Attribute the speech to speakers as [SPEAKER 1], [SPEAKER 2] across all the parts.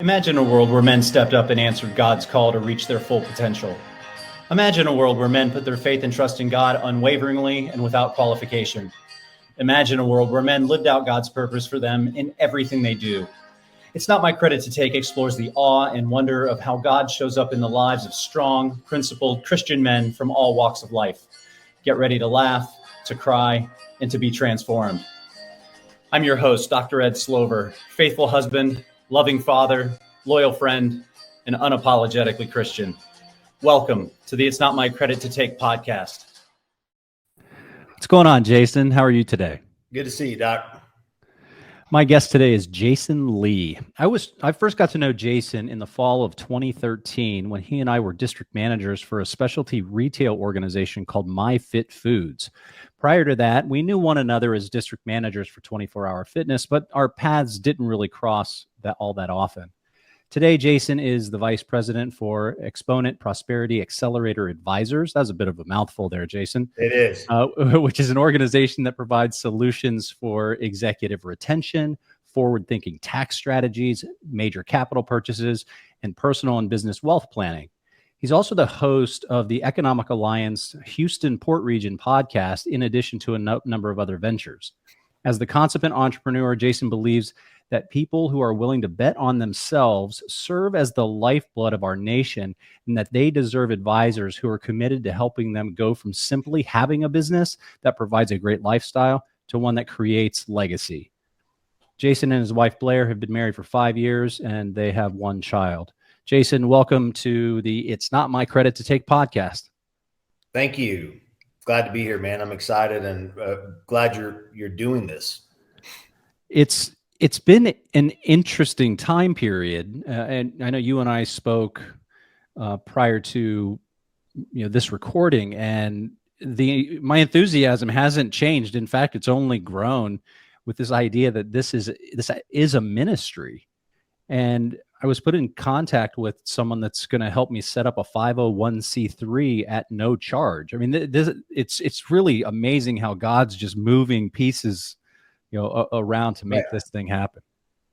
[SPEAKER 1] Imagine a world where men stepped up and answered God's call to reach their full potential. Imagine a world where men put their faith and trust in God unwaveringly and without qualification. Imagine a world where men lived out God's purpose for them in everything they do. It's Not My Credit to Take explores the awe and wonder of how God shows up in the lives of strong, principled Christian men from all walks of life. Get ready to laugh, to cry, and to be transformed. I'm your host, Dr. Ed Slover, faithful husband, loving father, loyal friend, and unapologetically Christian. Welcome to the It's Not My Credit to Take podcast.
[SPEAKER 2] What's going on, Jason? How are you today?
[SPEAKER 3] Good to see you, Doc.
[SPEAKER 2] My guest today is Jason Lee. I first got to know Jason in the fall of 2013 when he and I were district managers for a specialty retail organization called My Fit Foods. Prior to that, we knew one another as district managers for 24 Hour Fitness, but our paths didn't really cross all that often. Today, Jason is the vice president for Exponent Prosperity Accelerator Advisors. That was a bit of a mouthful there, Jason.
[SPEAKER 3] It is.
[SPEAKER 2] Which is an organization that provides solutions for executive retention, forward-thinking tax strategies, major capital purchases, and personal and business wealth planning. He's also the host of the Economic Alliance Houston Port Region podcast, in addition to a number of other ventures. As the consequent entrepreneur, Jason believes that people who are willing to bet on themselves serve as the lifeblood of our nation, and that they deserve advisors who are committed to helping them go from simply having a business that provides a great lifestyle to one that creates legacy. Jason and his wife Blair have been married for 5 years, and they have one child. Jason, welcome to the It's Not My Credit to Take podcast.
[SPEAKER 3] Thank you. Glad to be here, man. I'm excited and glad you're doing this.
[SPEAKER 2] It's been an interesting time period, and I know you and I spoke prior to this recording, and my enthusiasm hasn't changed. In fact, it's only grown with this idea that this is a ministry. And I was put in contact with someone that's going to help me set up a 501c3 at no charge. I mean, it's really amazing how God's just moving pieces around to make this thing happen.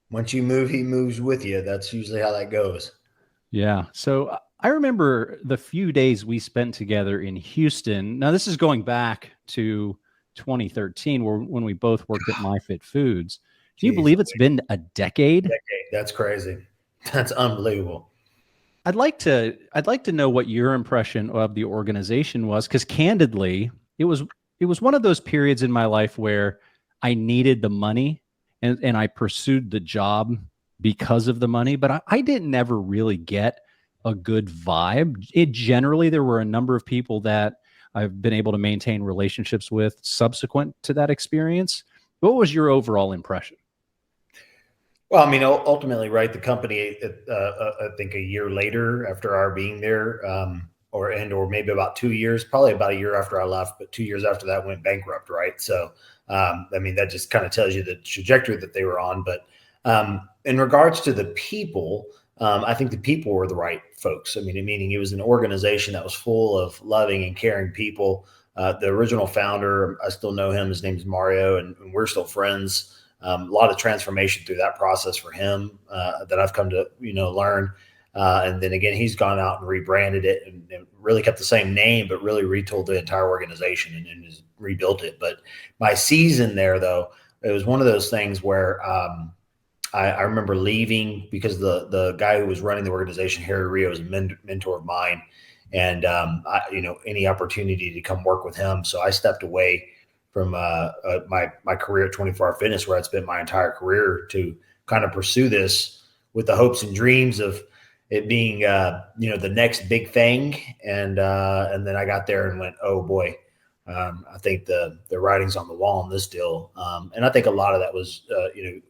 [SPEAKER 3] Once you move, he moves with you. That's usually how that goes.
[SPEAKER 2] Yeah. So I remember the few days we spent together in Houston. Now, this is going back to 2013, when we both worked at My Fit Foods. Can you believe it's been a decade?
[SPEAKER 3] That's crazy. That's unbelievable.
[SPEAKER 2] I'd like to know what your impression of the organization was, because candidly, it was one of those periods in my life where I needed the money and I pursued the job because of the money, but I didn't ever really get a good vibe. Generally, there were a number of people that I've been able to maintain relationships with subsequent to that experience. What was your overall impression?
[SPEAKER 3] Well, I mean, ultimately, right, the company, I think a year later after our being there, or maybe about 2 years, probably about a year after I left, but 2 years after that went bankrupt, right? So, I mean, that just kind of tells you the trajectory that they were on. But in regards to the people, I think the people were the right folks. I mean, meaning it was an organization that was full of loving and caring people. The original founder, I still know him. His name's Mario, and we're still friends. A lot of transformation through that process for him that I've come to learn. And then again, he's gone out and rebranded it and really kept the same name, but really retooled the entire organization and has rebuilt it. But my season there, though, it was one of those things where I remember leaving because the guy who was running the organization, Harry Rio, was a mentor of mine, and any opportunity to come work with him. So I stepped away from my career at 24 Hour Fitness, where I'd spent my entire career, to kind of pursue this with the hopes and dreams of it being the next big thing. And then I got there and went, oh boy, I think the writing's on the wall on this deal. And I think a lot of that was a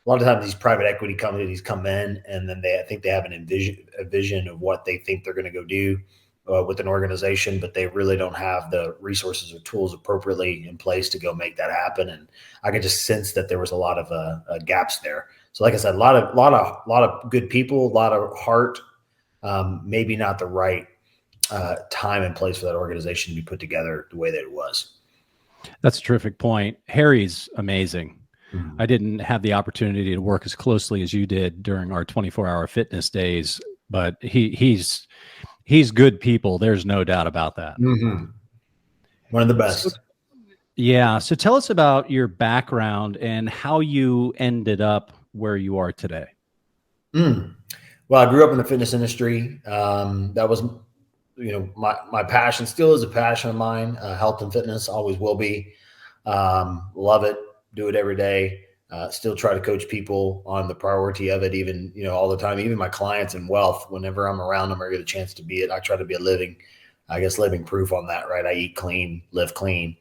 [SPEAKER 3] lot of times these private equity companies come in and then I think they have a vision of what they think they're going to go do with an organization, but they really don't have the resources or tools appropriately in place to go make that happen. And I could just sense that there was a lot of gaps there. So like I said, a lot of good people, a lot of heart, maybe not the right time and place for that organization to be put together the way that it was.
[SPEAKER 2] That's a terrific point. Harry's amazing. I didn't have the opportunity to work as closely as you did during our 24-hour fitness days, but he's good people. There's no doubt about that.
[SPEAKER 3] One of the
[SPEAKER 2] So,
[SPEAKER 3] best.
[SPEAKER 2] yeah. So tell us about your background and how you ended up where you are today.
[SPEAKER 3] Well, I grew up in the fitness industry. That was, my passion, still is a passion of mine. Health and fitness always will be. Love it. Do it every day. Still try to coach people on the priority of it, even, all the time, even my clients in wealth, whenever I'm around them or get a chance to be it, I try to be a living proof on that, right? I eat clean, live clean,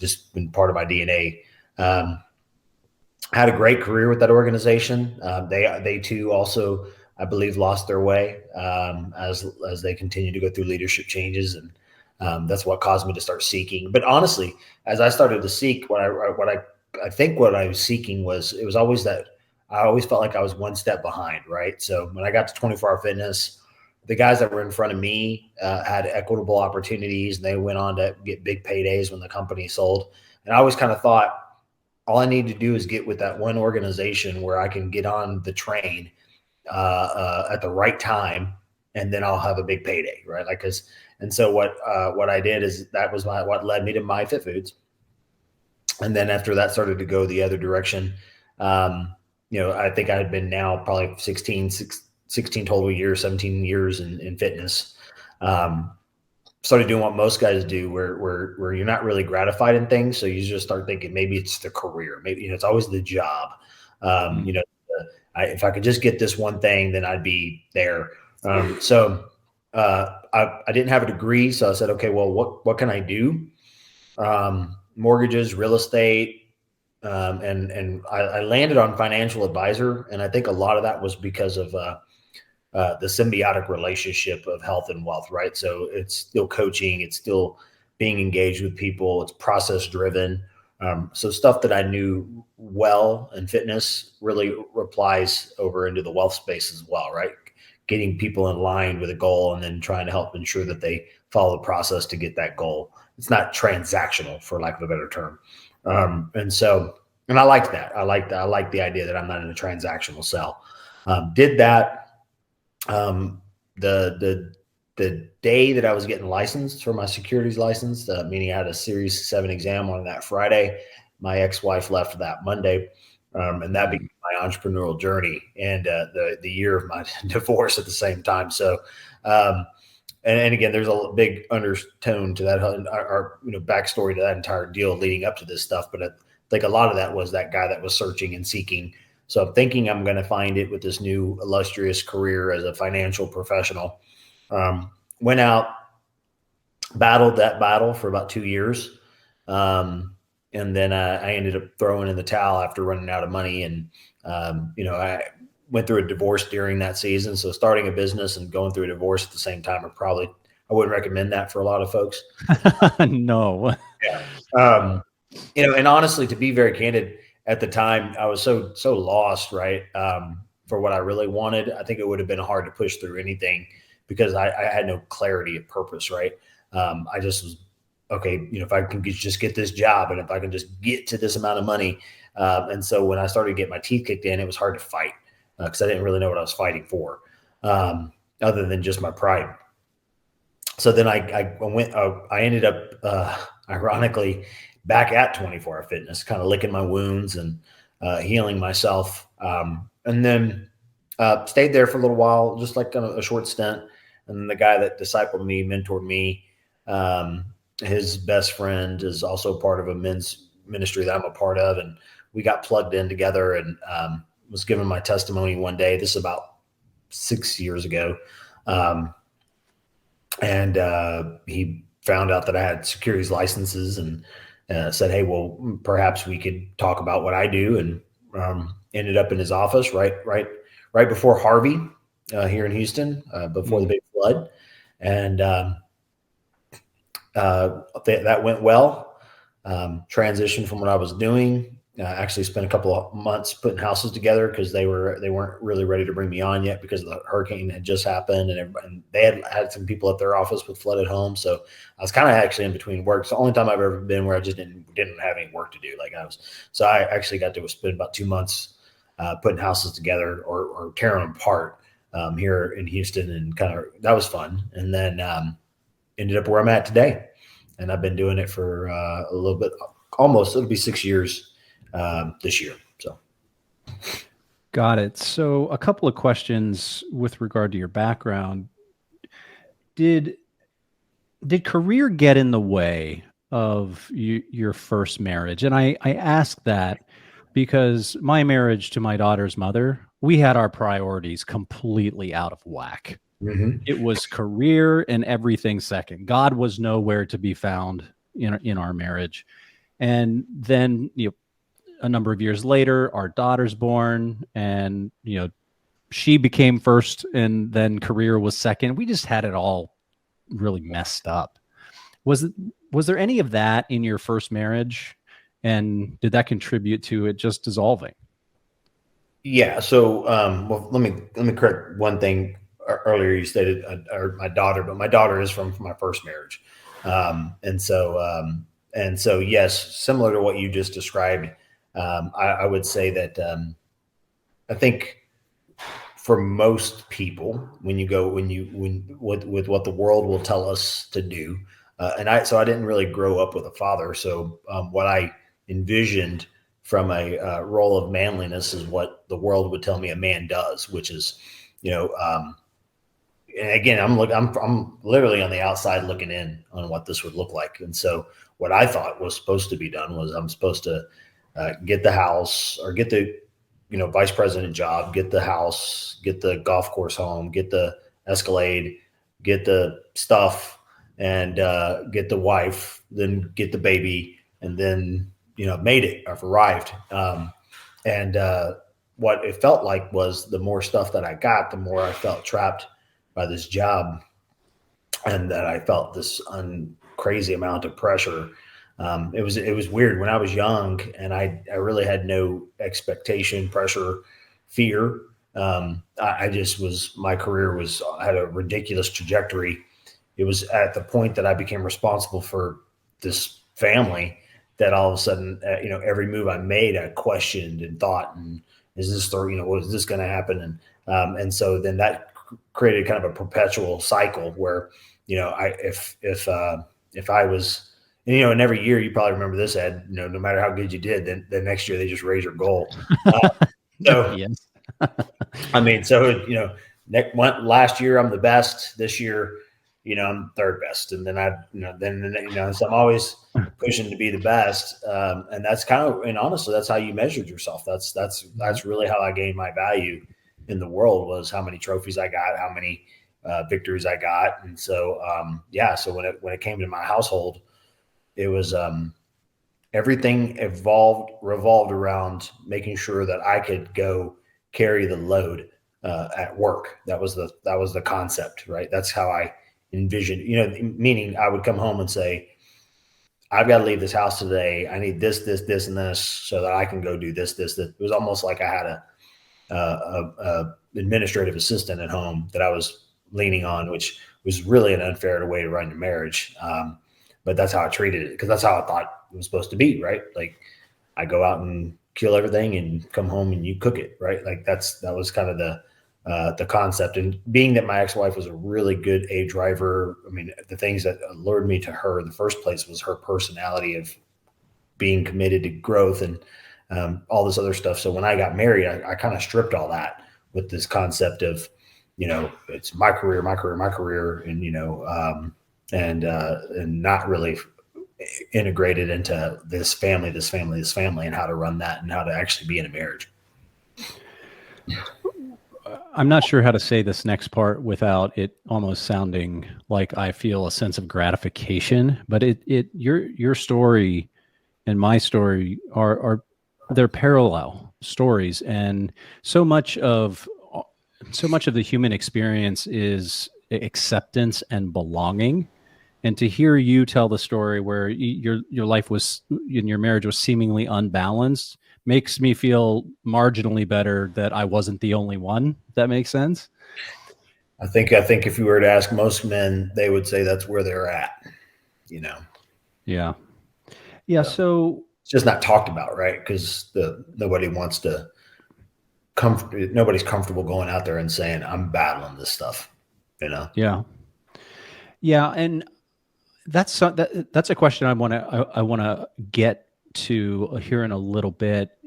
[SPEAKER 3] just been part of my DNA. Had a great career with that organization. They too also, I believe, lost their way as they continue to go through leadership changes, and that's what caused me to start seeking. But honestly, as I started to seek, what I think what I was seeking was, it was always that I always felt like I was one step behind, right? So when I got to 24-hour fitness, the guys that were in front of me had equitable opportunities, and they went on to get big paydays when the company sold. And I always kind of thought, all I need to do is get with that one organization where I can get on the train at the right time, and then I'll have a big payday, right? And so what I did is, that was what led me to My Fit Foods. And then after that started to go the other direction, I think I had been now probably 16 total years, 17 years in fitness. Started doing what most guys do, where you're not really gratified in things. So you just start thinking, maybe it's the career, maybe, it's always the job. If I could just get this one thing, then I'd be there. So I didn't have a degree. So I said, okay, well, what can I do? Mortgages, real estate. And I landed on financial advisor. And I think a lot of that was because of, the symbiotic relationship of health and wealth, right? So it's still coaching, it's still being engaged with people, it's process driven. So stuff that I knew well in fitness really applies over into the wealth space as well, right? Getting people in line with a goal and then trying to help ensure that they follow the process to get that goal. It's not transactional, for lack of a better term. And I liked that. I like the idea that I'm not in a transactional sell. Did that. The day that I was getting licensed for my securities license, meaning I had a Series 7 exam on that Friday, my ex-wife left that Monday, and that began my entrepreneurial journey and the year of my divorce at the same time. So, and again, there's a big undertone to that, our backstory to that entire deal leading up to this stuff. But I think a lot of that was that guy that was searching and seeking. So I'm thinking I'm going to find it with this new illustrious career as a financial professional. Went out, battled that battle for about 2 years. And then I ended up throwing in the towel after running out of money. And, I went through a divorce during that season. So starting a business and going through a divorce at the same time I wouldn't recommend that for a lot of folks.
[SPEAKER 2] No.
[SPEAKER 3] Yeah. And honestly, to be very candid, at the time I was so lost, right? For what I really wanted. I think it would have been hard to push through anything because I had no clarity of purpose, right? I just was, okay, if I can just get this job and if I can just get to this amount of money. And so when I started to get my teeth kicked in, it was hard to fight because I didn't really know what I was fighting for, other than just my pride. So then I ended up, ironically, back at 24-hour fitness, kind of licking my wounds and healing myself. And then stayed there for a little while, just like a short stint. And then the guy that discipled me, mentored me, his best friend is also part of a men's ministry that I'm a part of. And we got plugged in together and was given my testimony one day. This is about 6 years ago. And he found out that I had securities licenses and said, hey, well, perhaps we could talk about what I do. And ended up in his office right before Harvey here in Houston, before the big flood. And that went well. Transitioned from what I was doing, actually spent a couple of months putting houses together because they weren't really ready to bring me on yet because the hurricane had just happened, and they had some people at their office with flooded homes. So I was kind of actually in between work. It's the only time I've ever been where I just didn't have any work to do. So I actually got to spend about 2 months putting houses together or tearing them apart here in Houston, and that was fun. And then ended up where I'm at today, and I've been doing it for a little bit, it'll be 6 years this year. So.
[SPEAKER 2] Got it. So a couple of questions with regard to your background. Did career get in the way of your first marriage? And I ask that because my marriage to my daughter's mother, we had our priorities completely out of whack.
[SPEAKER 3] Mm-hmm.
[SPEAKER 2] It was career and everything second. God was nowhere to be found in our marriage. And then, a number of years later, our daughter's born, and she became first, and then career was second. We just had it all really messed up. Was there any of that in your first marriage, and did that contribute to it just dissolving?
[SPEAKER 3] Yeah. So, well, let me correct one thing. Earlier, you stated my daughter, but my daughter is from my first marriage, and so yes, similar to what you just described. I would say that I think for most people, with what the world will tell us to do, so I didn't really grow up with a father. So what I envisioned from a role of manliness is what the world would tell me a man does, which is, and again, I'm literally on the outside looking in on what this would look like. And so what I thought was supposed to be done was I'm supposed to get the house, or get the, vice president job, get the house, get the golf course home, get the Escalade, get the stuff, and get the wife, then get the baby, and then, made it. I've arrived. And what it felt like was the more stuff that I got, the more I felt trapped by this job, and that I felt this crazy amount of pressure. It was weird when I was young, and I really had no expectation, pressure, fear. I just my career had a ridiculous trajectory. It was at the point that I became responsible for this family that all of a sudden, every move I made, I questioned and thought, and is this what is this going to happen? And so then that created kind of a perpetual cycle where, if I was, and every year, you probably remember this, Ed, no matter how good you did, then the next year they just raise your goal. So,
[SPEAKER 2] yes.
[SPEAKER 3] last year I'm the best. This year, I'm third best. And then so I'm always pushing to be the best. And that's and honestly, that's how you measured yourself. That's really how I gained my value in the world, was how many trophies I got, how many victories I got. And so, so when it came to my household, it was everything revolved around making sure that I could go carry the load at work. That was the concept, right? That's how I envisioned, meaning I would come home and say, I've got to leave this house today. I need this, this, this, and this so that I can go do this, this, this. It was almost like I had a administrative assistant at home that I was leaning on, which was really an unfair way to run your marriage. But that's how I treated it, because that's how I thought it was supposed to be, right? Like, I go out and kill everything and come home and you cook it, right? Like that was kind of the concept. And being that my ex-wife was a really good A driver, I mean, the things that lured me to her in the first place was her personality of being committed to growth and all this other stuff. So when I got married, I kind of stripped all that with this concept of, it's my career, and not really integrated into this family, and how to run that and how to actually be in a marriage.
[SPEAKER 2] I'm not sure how to say this next part without it almost sounding like I feel a sense of gratification, but your story and my story are they're parallel stories. And so much of the human experience is acceptance and belonging. And to hear you tell the story where your life was, in your marriage, was seemingly unbalanced, makes me feel marginally better that I wasn't the only one. If that makes sense.
[SPEAKER 3] I think if you were to ask most men, they would say that's where they're at, you know.
[SPEAKER 2] Yeah. Yeah. So
[SPEAKER 3] it's just not talked about, right? Because nobody wants to nobody's comfortable going out there and saying, I'm battling this stuff, you know?
[SPEAKER 2] yeah. Yeah. And that's a question I want to get to here in a little bit.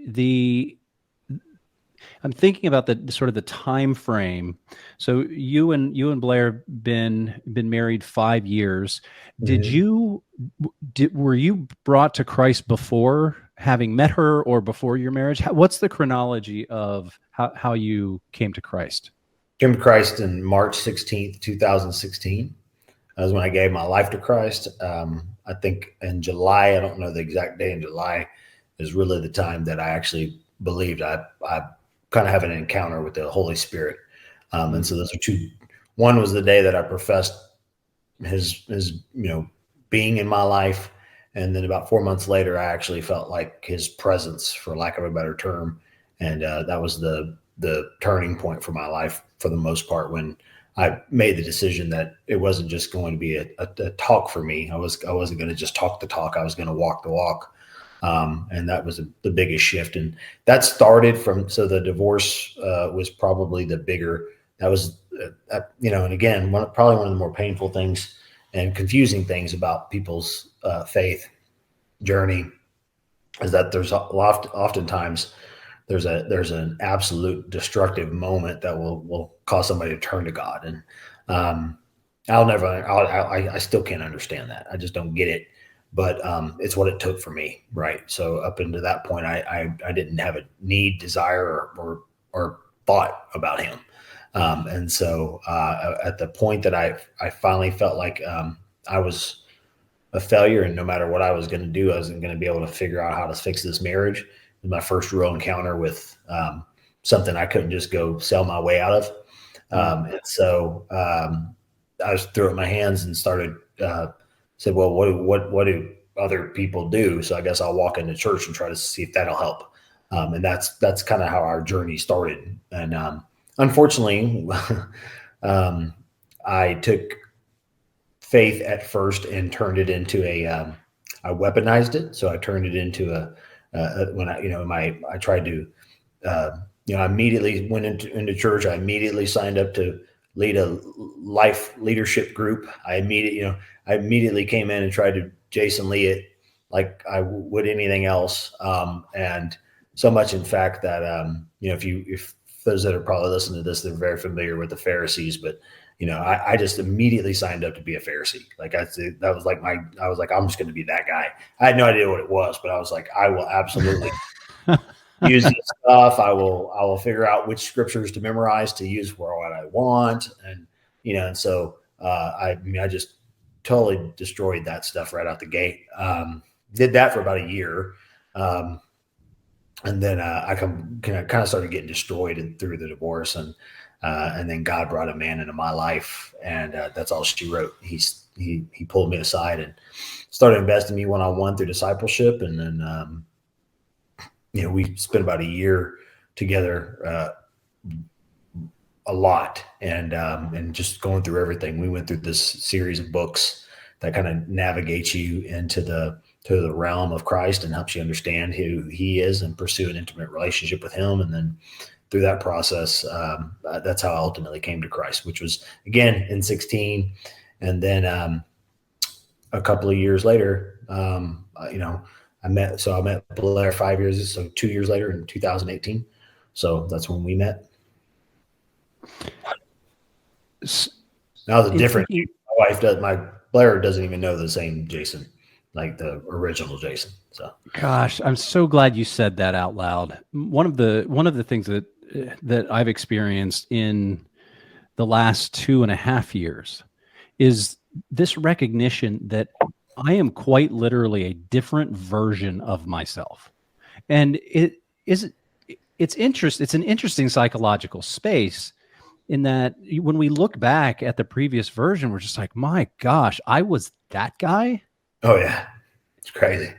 [SPEAKER 2] I'm thinking about the sort of the time frame. So you and Blair been married 5 years. Were you brought to Christ before having met her or before your marriage? What's the chronology of how you came to Christ?
[SPEAKER 3] Came to Christ in March 16th, 2016. That was when I gave my life to Christ. I think in July, I don't know the exact day in July, is really the time that I actually believed I kind of have an encounter with the Holy Spirit. And so those are two. One was the day that I professed his being in my life. And then about 4 months later, I actually felt like his presence, for lack of a better term. And that was the turning point for my life for the most part, when I made the decision that it wasn't just going to be a talk for me. I wasn't going to just talk the talk. I was going to walk the walk. And that was the biggest shift. And that started so the divorce was probably the bigger, that was, and again, probably one of the more painful things and confusing things about people's faith journey is that there's oftentimes there's an absolute destructive moment that will cause somebody to turn to God. And I still can't understand that. I just don't get it. But it's what it took for me, right? So up until that point, I didn't have a need, desire, or thought about him. And so at the point that I finally felt like I was a failure, and no matter what I was going to do, I wasn't going to be able to figure out how to fix this marriage. It was my first real encounter with something I couldn't just go sell my way out of. And so I just threw up my hands and started said, well, what do other people do? So I guess I'll walk into church and try to see if that'll help. And that's kind of how our journey started. And unfortunately, I took faith at first and turned it into I weaponized it. So I turned it into when I tried to, I immediately went into church. I immediately signed up to lead a life leadership group. I immediately came in and tried to Jason Lee it like I would anything else. And so much, in fact, that, if those that are probably listening to this, they're very familiar with the Pharisees, but I just immediately signed up to be a Pharisee. Like I was like, I'm just going to be that guy. I had no idea what it was, but I was like, I will absolutely use this stuff. I will figure out which scriptures to memorize to use for what I want. And, and so I just totally destroyed that stuff right out the gate. Did that for about a year. And then I kind of started getting destroyed through the divorce. And then God brought a man into my life, and that's all she wrote. He pulled me aside and started investing me one-on-one through discipleship. And then, we spent about a year together, a lot, and just going through everything. We went through this series of books that kind of navigates you into the realm of Christ and helps you understand who he is and pursue an intimate relationship with him. And then through that process, that's how I ultimately came to Christ, which was again in 2016. And then a couple of years later, I met Blair 5 years, so 2 years later in 2018. So that's when we met. Now the difference, Blair doesn't even know the same Jason, like the original Jason. So,
[SPEAKER 2] gosh, I'm so glad you said that out loud. One of the things that I've experienced in the last 2.5 years is this recognition that I am quite literally a different version of myself. And it's an interesting psychological space in that when we look back at the previous version, we're just like, my gosh, I was that guy.
[SPEAKER 3] Oh yeah. It's crazy.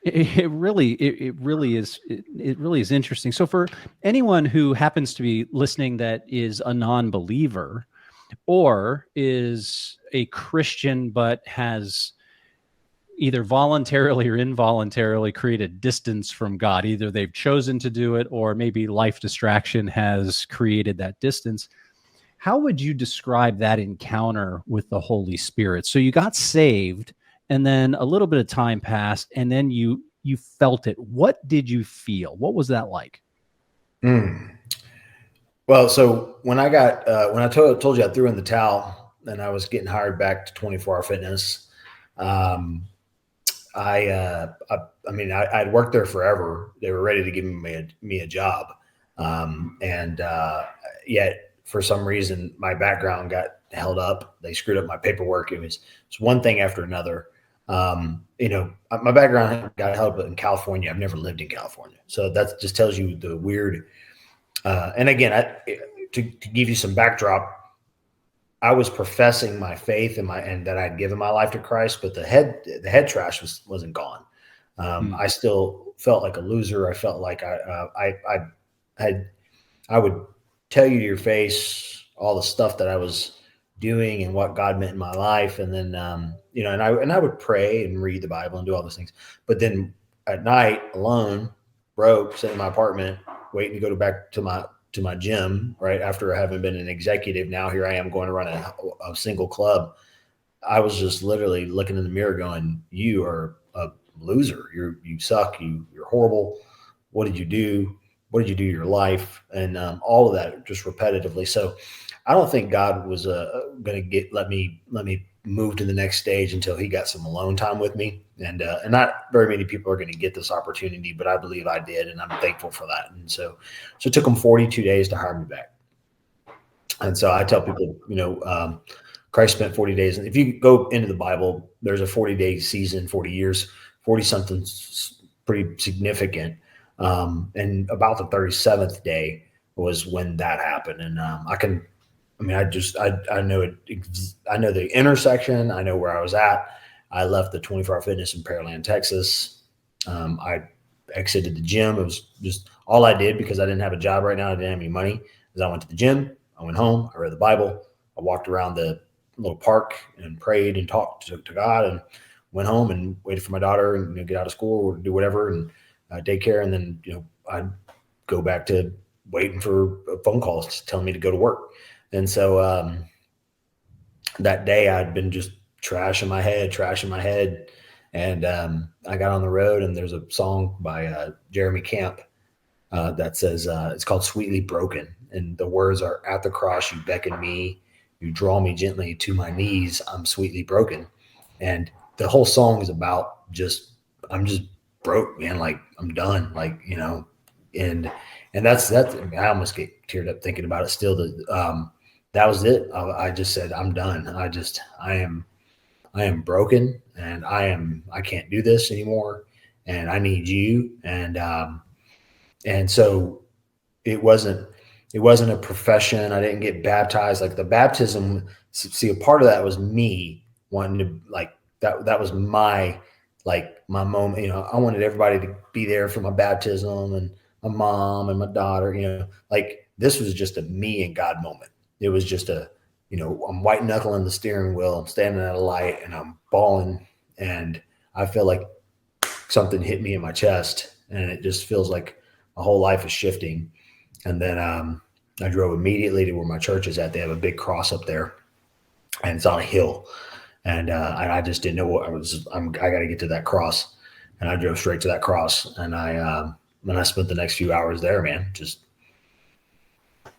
[SPEAKER 2] It really is it really is interesting. So for anyone who happens to be listening that is a non-believer or is a Christian but has either voluntarily or involuntarily created distance from God, either they've chosen to do it or maybe life distraction has created that distance, how would you describe that encounter with the Holy Spirit? So you got saved, and then a little bit of time passed, and then you felt it. What did you feel? What was that like?
[SPEAKER 3] Mm. Well, so when I got when I told you I threw in the towel and I was getting hired back to 24 Hour Fitness, um, I mean, I'd worked there forever. They were ready to give me a job, and yet for some reason my background got held up. They screwed up my paperwork. It's one thing after another. My background got held up in California. I've never lived in California, so that just tells you the weird. And again, to give you some backdrop, I was professing my faith and that I'd given my life to Christ, but the head trash wasn't gone. I still felt like a loser. I felt like I would tell you to your face all the stuff that I was doing and what God meant in my life, and then and I would pray and read the Bible and do all those things. But then at night, alone, broke, sitting in my apartment, waiting to go back to my gym, right after having been an executive. Now here I am going to run a single club. I was just literally looking in the mirror going, you are a loser. You suck. You're horrible. What did you do? What did you do to your life? And all of that just repetitively. So I don't think God was going to let me move to the next stage until he got some alone time with me. And not very many people are going to get this opportunity, but I believe I did. And I'm thankful for that. And so it took them 42 days to hire me back. And so I tell people, Christ spent 40 days. And if you go into the Bible, there's a 40-day season, 40 years, 40 something pretty significant. And about the 37th day was when that happened. And I know it. I know the intersection. I know where I was at. I left the 24 Hour Fitness in Pearland, Texas. I exited the gym. It was just all I did because I didn't have a job right now. I didn't have any money. Is I went to the gym. I went home. I read the Bible. I walked around the little park and prayed and talked to God, and went home and waited for my daughter and get out of school or do whatever and daycare. And then I'd go back to waiting for phone calls telling me to go to work. And so that day I'd been just trashing my head. And I got on the road, and there's a song by Jeremy Camp that says, it's called Sweetly Broken. And the words are, at the cross, you beckon me, you draw me gently to my knees, I'm sweetly broken. And the whole song is about I'm just broke, man. Like I'm done. Like, and that's, I almost get teared up thinking about it still. That was it. I just said, I'm done. I am broken, and I can't do this anymore, and I need you. And so it wasn't a profession. I didn't get baptized. Like the baptism, see, a part of that was me wanting to, like, that was my moment. I wanted everybody to be there for my baptism, and my mom and my daughter, like this was just a me and God moment. It was just I'm white knuckling the steering wheel. I'm standing at a light and I'm bawling, and I feel like something hit me in my chest, and it just feels like my whole life is shifting. And then I drove immediately to where my church is at. They have a big cross up there, and it's on a hill. And I just didn't know what I got to get to that cross, and I drove straight to that cross. And I spent the next few hours there, man, just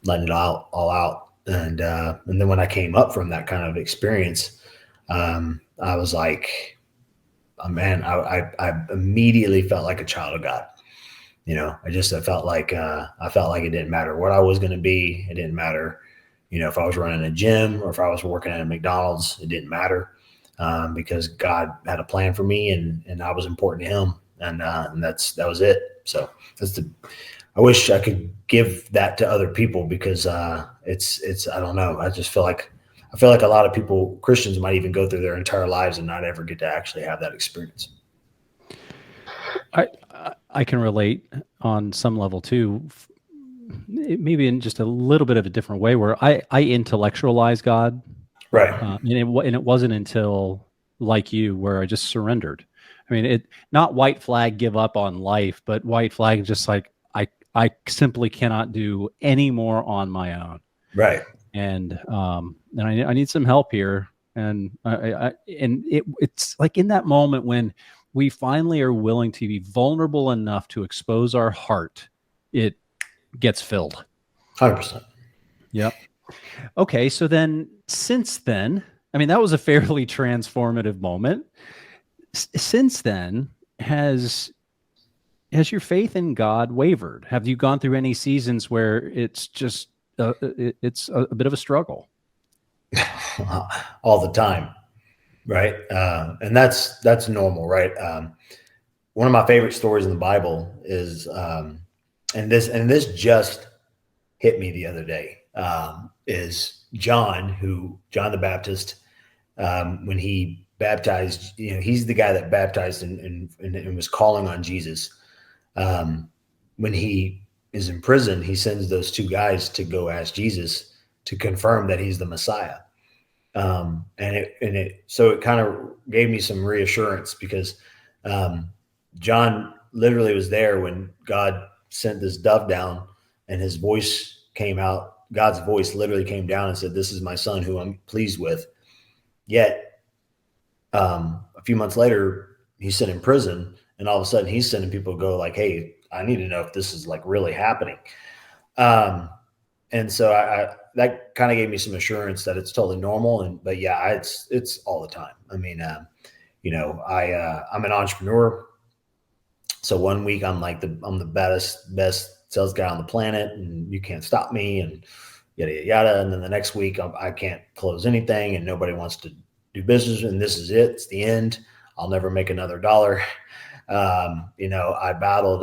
[SPEAKER 3] letting it all out. And then when I came up from that kind of experience, I was like, oh, man, I immediately felt like a child of God. I felt like it didn't matter what I was going to be. It didn't matter, if I was running a gym or if I was working at a McDonald's, it didn't matter, because God had a plan for me, and I was important to him. And that was it. So I wish I could give that to other people, because it's I don't know. I feel like a lot of people, Christians, might even go through their entire lives and not ever get to actually have that experience.
[SPEAKER 2] I can relate on some level too, maybe in just a little bit of a different way, where I intellectualize God,
[SPEAKER 3] Right.
[SPEAKER 2] and it wasn't until, like you, where I just surrendered. I mean, it not white flag, give up on life, but white flag, just like I simply cannot do any more on my own,
[SPEAKER 3] Right.
[SPEAKER 2] and I need some help here. And it's like in that moment when we finally are willing to be vulnerable enough to expose our heart, it gets filled.
[SPEAKER 3] 100%.
[SPEAKER 2] Yep. Okay. So then, since then, I mean, that was a fairly transformative moment. Since then, has your faith in God wavered? Have you gone through any seasons where it's just it's a bit of a struggle?
[SPEAKER 3] All the time. Right. And that's normal. Right. One of my favorite stories in the Bible is, and this just hit me the other day, is John the Baptist, when he baptized, he's the guy that baptized and was calling on Jesus. When he is in prison, he sends those two guys to go ask Jesus to confirm that he's the Messiah. So it kind of gave me some reassurance, because John literally was there when God sent this dove down, and his voice came out. God's voice literally came down and said, "This is my son who I'm pleased with." Yet, a few months later, he's sitting in prison, and all of a sudden he's sending people to go like, "Hey, I need to know if this is like really happening." And so I that kind of gave me some assurance that it's totally normal. But yeah, it's all the time. I mean, I'm an entrepreneur. So one week I'm the best sales guy on the planet, and you can't stop me, and yada, yada, yada. And then the next week I can't close anything, and nobody wants to do business. And this is it. It's the end. I'll never make another dollar. I battled,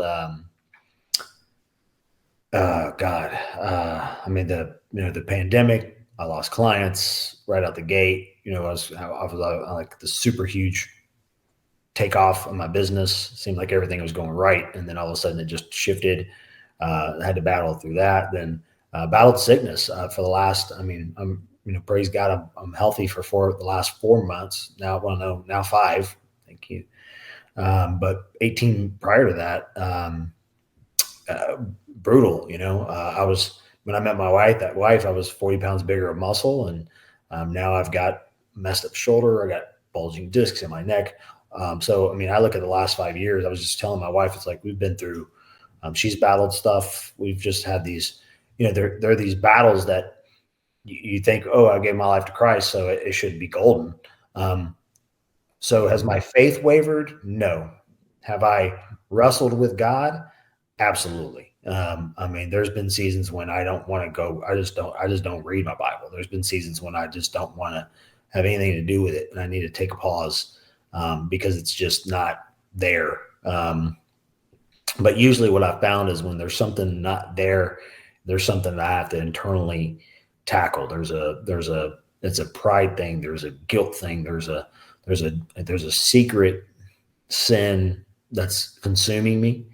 [SPEAKER 3] the pandemic. I lost clients right out the gate. I was like the super huge takeoff of my business. Seemed like everything was going right, and then all of a sudden it just shifted. I had to battle through that. Then battled sickness for the last. Praise God, I'm healthy for the last 4 months now. Well, no, now 5. Thank you. But 18 prior to that. Brutal. When I met my wife, I was 40 pounds bigger of muscle. And now I've got messed up shoulder. I got bulging discs in my neck. I look at the last 5 years. I was just telling my wife, it's like we've been through, she's battled stuff. We've just had these, there are these battles that you think, oh, I gave my life to Christ, so it should be golden. So has my faith wavered? No. Have I wrestled with God? Absolutely. There's been seasons when I don't want to go. I just don't read my Bible. There's been seasons when I just don't want to have anything to do with it, and I need to take a pause because it's just not there. But usually, what I've found is when there's something not there, there's something that I have to internally tackle. It's a pride thing. There's a guilt thing. There's a secret sin that's consuming me.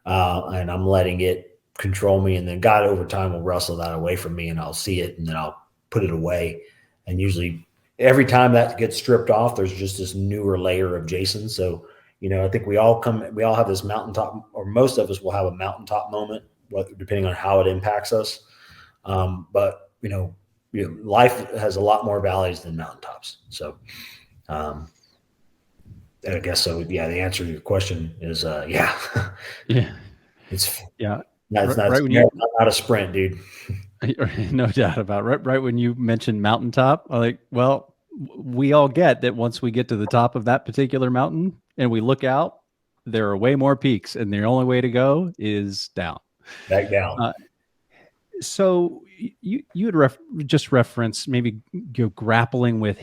[SPEAKER 3] And I'm letting it control me. And then God over time will wrestle that away from me, and I'll see it, and then I'll put it away. And usually every time that gets stripped off, there's just this newer layer of Jason. So, I think we all have this mountaintop, or most of us will have a mountaintop moment, depending on how it impacts us. But life has a lot more valleys than mountaintops. So, I guess so. Yeah, the answer to your question is yeah.
[SPEAKER 2] Yeah.
[SPEAKER 3] It's
[SPEAKER 2] Not
[SPEAKER 3] a sprint, dude.
[SPEAKER 2] No doubt about it. Right when you mentioned mountaintop, I'm like, well, we all get that once we get to the top of that particular mountain and we look out, there are way more peaks, and the only way to go is down.
[SPEAKER 3] Back down.
[SPEAKER 2] So you had just referenced maybe grappling with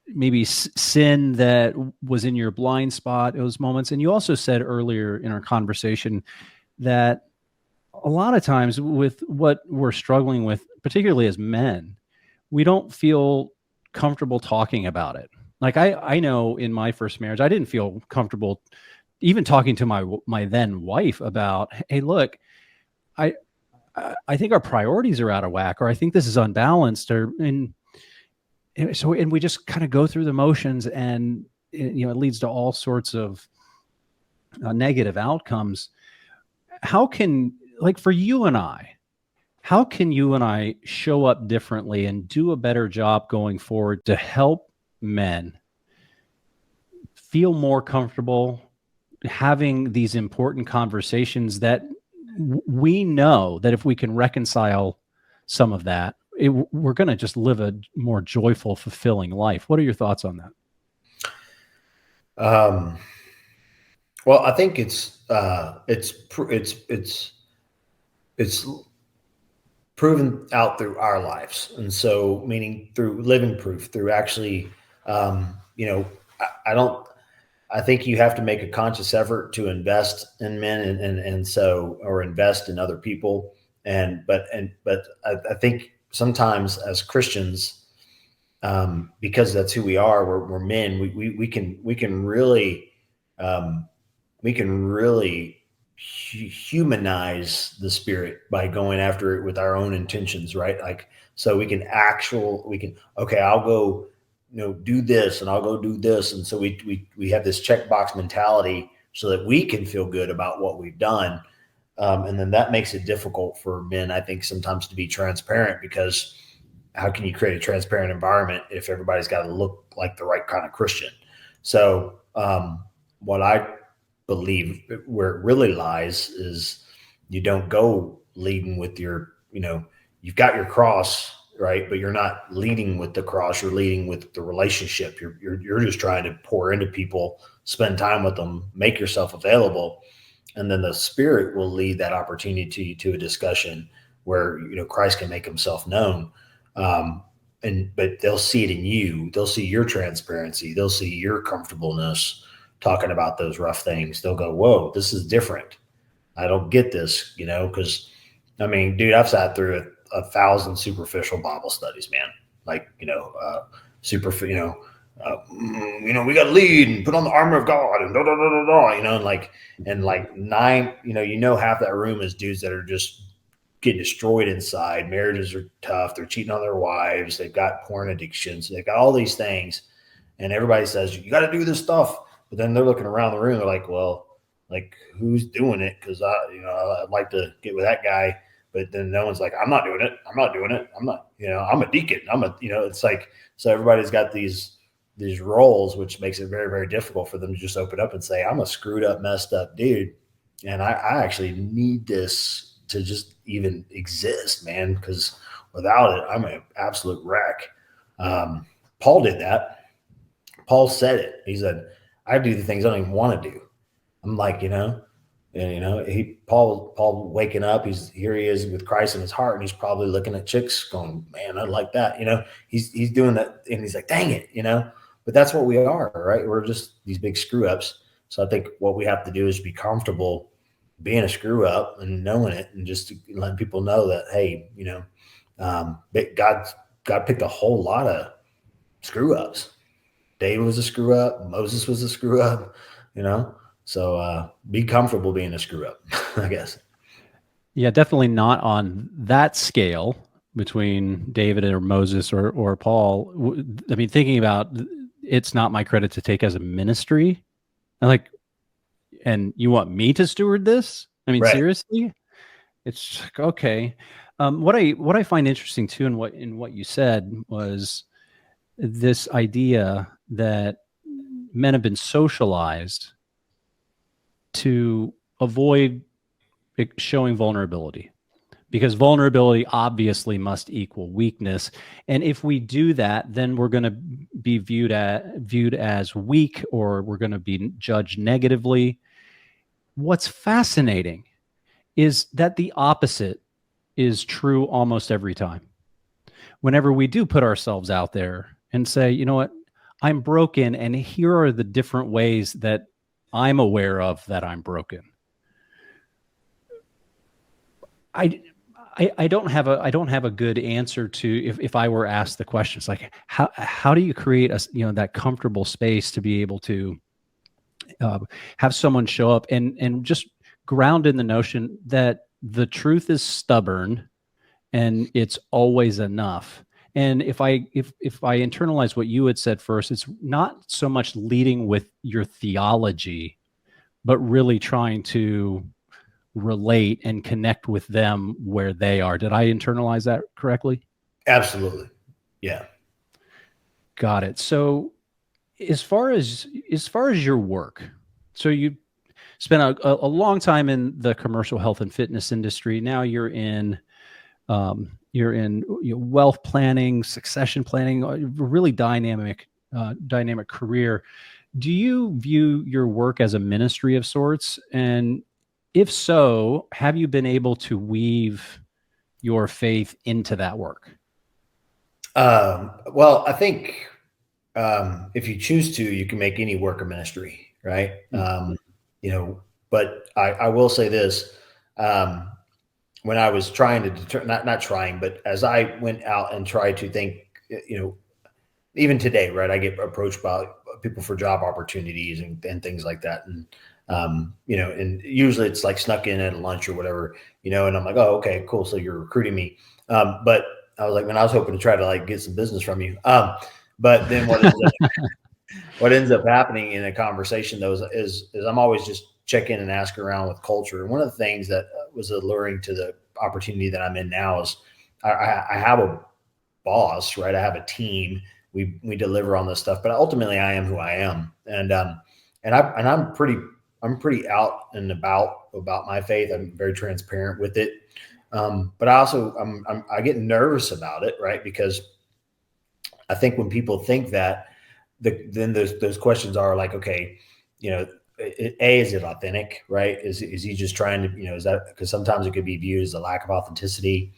[SPEAKER 2] maybe sin that was in your blind spot those moments, and you also said earlier in our conversation that a lot of times with what we're struggling with, particularly as men, we don't feel comfortable talking about it. Like I know in my first marriage, I didn't feel comfortable even talking to my then wife about, hey, look, I think our priorities are out of whack, or I think this is unbalanced, and we just kind of go through the motions, and it leads to all sorts of negative outcomes. How can, like, for you and I, how can you and I show up differently and do a better job going forward to help men feel more comfortable having these important conversations that we know that if we can reconcile some of that, we're going to just live a more joyful, fulfilling life? What are your thoughts on that?
[SPEAKER 3] Well, I think it's proven out through our lives, and so meaning through living proof, through actually, I don't. I think you have to make a conscious effort to invest in men, or invest in other people, but I think sometimes as Christians, because that's who we are, we're men. We can really humanize the spirit by going after it with our own intentions, right? Like, so okay, I'll go, do this, and I'll go do this. And so we have this checkbox mentality so that we can feel good about what we've done. And then that makes it difficult for men, I think, sometimes to be transparent, because how can you create a transparent environment if everybody's got to look like the right kind of Christian? So what I believe where it really lies is you don't go leading with you've got your cross, right? But you're not leading with the cross. You're leading with the relationship. You're just trying to pour into people, spend time with them, make yourself available. And then the Spirit will lead that opportunity to a discussion where, Christ can make himself known. But they'll see it in you. They'll see your transparency. They'll see your comfortableness talking about those rough things. They'll go, whoa, this is different. I don't get this, because dude, I've sat through 1,000 superficial Bible studies, man. Like, we got to lead and put on the armor of God and half that room is dudes that are just getting destroyed inside. Marriages are tough. They're cheating on their wives. They've got porn addictions. They've got all these things. And everybody says, you got to do this stuff. But then they're looking around the room. They're like, well, like, who's doing it? Because I'd like to get with that guy. But then no one's like, I'm not doing it. I'm not doing it. I'm not, I'm a deacon. It's like, so everybody's got these roles, which makes it very, very difficult for them to just open up and say, I'm a screwed up, messed up dude. And I actually need this to just even exist, man. Because without it, I'm an absolute wreck. Paul did that. Paul said it. He said, I do the things I don't even want to do. I'm like, Paul waking up, here he is with Christ in his heart, and he's probably looking at chicks going, man, I like that. He's doing that, and he's like, dang it, but that's what we are, right? We're just these big screw ups. So I think what we have to do is be comfortable being a screw up and knowing it, and just to let people know that, hey, God picked a whole lot of screw ups. David was a screw up. Moses was a screw up, So be comfortable being a screw up, I guess.
[SPEAKER 2] Yeah, definitely not on that scale between David or Moses or Paul. Thinking about, it's not my credit to take as a ministry. And you want me to steward this? Right. Seriously? It's okay. What I find interesting too, in what you said, was this idea that men have been socialized to avoid showing vulnerability, because vulnerability obviously must equal weakness. And if we do that, then we're going to be viewed as weak, or we're going to be judged negatively. What's fascinating is that the opposite is true almost every time. Whenever we do put ourselves out there and say, you know what, I'm broken, and here are the different ways that I'm aware of that I'm broken. I don't have a good answer to, if I were asked the questions, like how do you create that comfortable space to be able to have someone show up and just ground in the notion that the truth is stubborn and it's always enough. And if I internalize what you had said first, it's not so much leading with your theology, but really trying to relate and connect with them where they are. Did I internalize that correctly?
[SPEAKER 3] Absolutely. Yeah.
[SPEAKER 2] Got it. So as far as your work, so you spent a long time in the commercial health and fitness industry. Now you're in wealth planning, succession planning, a really dynamic career. Do you view your work as a ministry of sorts? And if so, have you been able to weave your faith into that work?
[SPEAKER 3] Well, I think if you choose to, you can make any work a ministry, right? But I will say this. When I was trying to not trying, but as I went out and tried to think, even today, right, I get approached by people for job opportunities and things like that. And, and usually it's like snuck in at a lunch or whatever, and I'm like, oh, okay, cool. So you're recruiting me. But I was like, man, I was hoping to try to like get some business from you. But then what ends up happening in a conversation though is I'm always just check in and ask around with culture. And one of the things that was alluring to the opportunity that I'm in now is I have a boss, right? I have a team. We deliver on this stuff, but ultimately I am who I am. And I'm pretty out and about my faith. I'm very transparent with it. But I also, I get nervous about it, right? Because I think when people think that, then those questions are like, okay, is it authentic, right? Is he just trying to, is that, because sometimes it could be viewed as a lack of authenticity.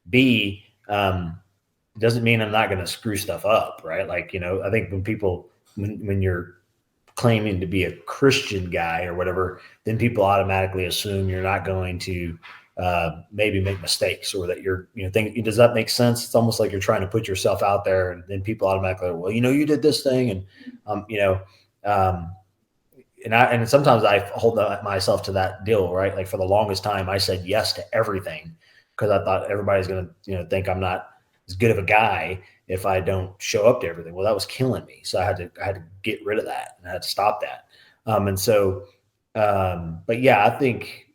[SPEAKER 3] B, doesn't mean I'm not going to screw stuff up, right? Like, I think when you're claiming to be a Christian guy or whatever, then people automatically assume you're not going to maybe make mistakes, or that you're, does that make sense? It's almost like you're trying to put yourself out there, and then people automatically are, well, you did this thing. And, and sometimes I hold myself to that deal, right? Like for the longest time, I said yes to everything because I thought everybody's going to, think I'm not as good of a guy if I don't show up to everything. Well, that was killing me. So I had to get rid of that, and I had to stop that. But yeah, I think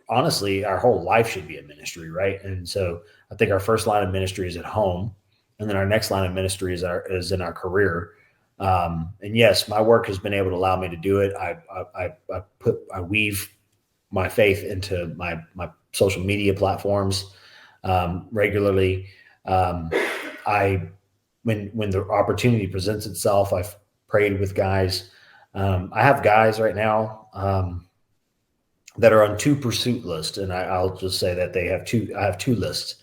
[SPEAKER 3] honestly, our whole life should be a ministry, right? And so I think our first line of ministry is at home, and then our next line of ministry is in our career. And yes, my work has been able to allow me to do it. I weave my faith into my social media platforms regularly. When the opportunity presents itself, I've prayed with guys. I have guys right now that are on 2 pursuit lists, and I'll just say that I have 2 lists.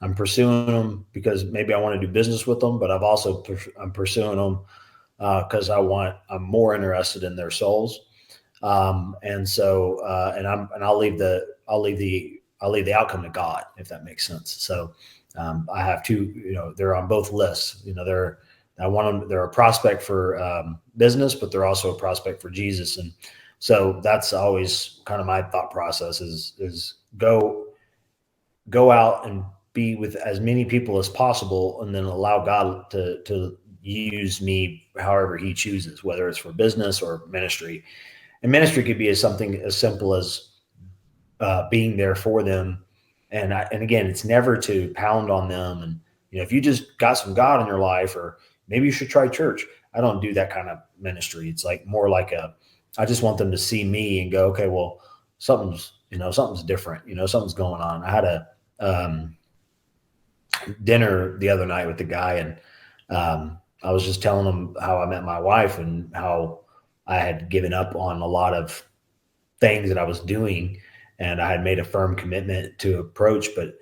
[SPEAKER 3] I'm pursuing them because maybe I want to do business with them, but I'm pursuing them because I'm more interested in their souls. I'll leave the outcome to God, if that makes sense. So I have 2, they're on both lists. They're a prospect for business, but they're also a prospect for Jesus. And so that's always kind of my thought process is go out and be with as many people as possible, and then allow God to use me however he chooses, whether it's for business or ministry. And ministry could be something as simple as being there for them. And again, it's never to pound on them. And, if you just got some God in your life, or maybe you should try church. I don't do that kind of ministry. It's like more like I just want them to see me and go, okay, well, something's different, something's going on. I had a dinner the other night with the guy, and I was just telling him how I met my wife and how I had given up on a lot of things that I was doing, and I had made a firm commitment to approach, and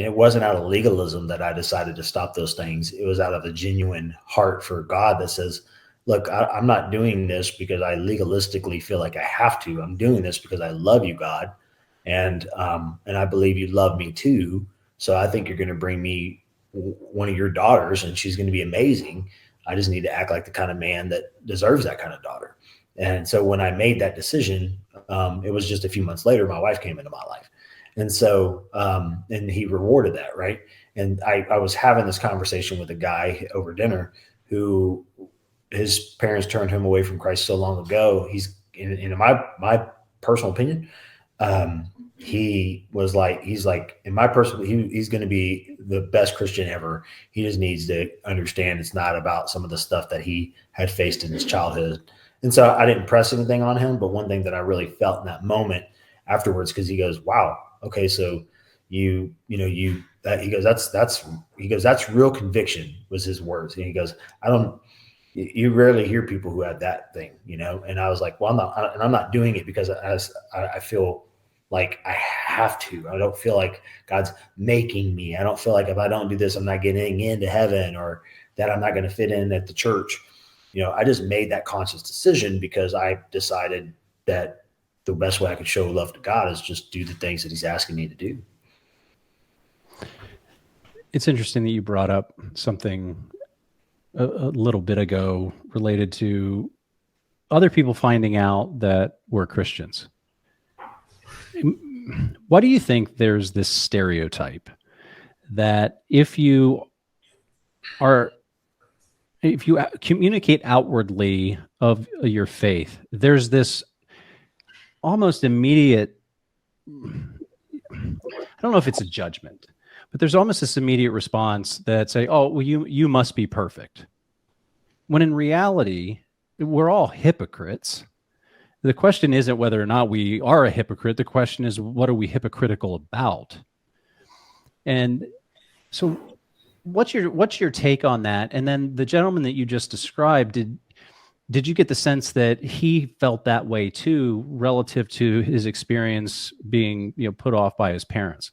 [SPEAKER 3] it wasn't out of legalism that I decided to stop those things. It was out of a genuine heart for God that says, look, I'm not doing this because I legalistically feel like I have to. I'm doing this because I love you, God. And I believe you love me too. So I think you're going to bring me one of your daughters, and she's going to be amazing. I just need to act like the kind of man that deserves that kind of daughter. And so when I made that decision, it was just a few months later, my wife came into my life. And so, and he rewarded that. Right. And I was having this conversation with a guy over dinner who his parents turned him away from Christ so long ago. He's in my personal opinion. He's like, in my personal, he's going to be the best Christian ever. He just needs to understand it's not about some of the stuff that he had faced in his childhood. And so I didn't press anything on him, but one thing that I really felt in that moment afterwards, because he goes, wow, okay, so he goes, that's real conviction, was his words. And he goes, you rarely hear people who have that thing, And I was like, well, I'm not doing it because I feel like I have to. I don't feel like God's making me. I don't feel like if I don't do this, I'm not getting into heaven, or that I'm not going to fit in at the church. I just made that conscious decision because I decided that the best way I could show love to God is just do the things that he's asking me to do.
[SPEAKER 2] It's interesting that you brought up something a little bit ago related to other people finding out that we're Christians. Why do you think there's this stereotype that if you communicate outwardly of your faith, there's this almost immediate, I don't know if it's a judgment, but there's almost this immediate response that say, oh, well, you must be perfect. When in reality, we're all hypocrites. The question isn't whether or not we are a hypocrite. The question is, what are we hypocritical about? And so what's your take on that? And then the gentleman that you just described, did you get the sense that he felt that way too, relative to his experience being, put off by his parents?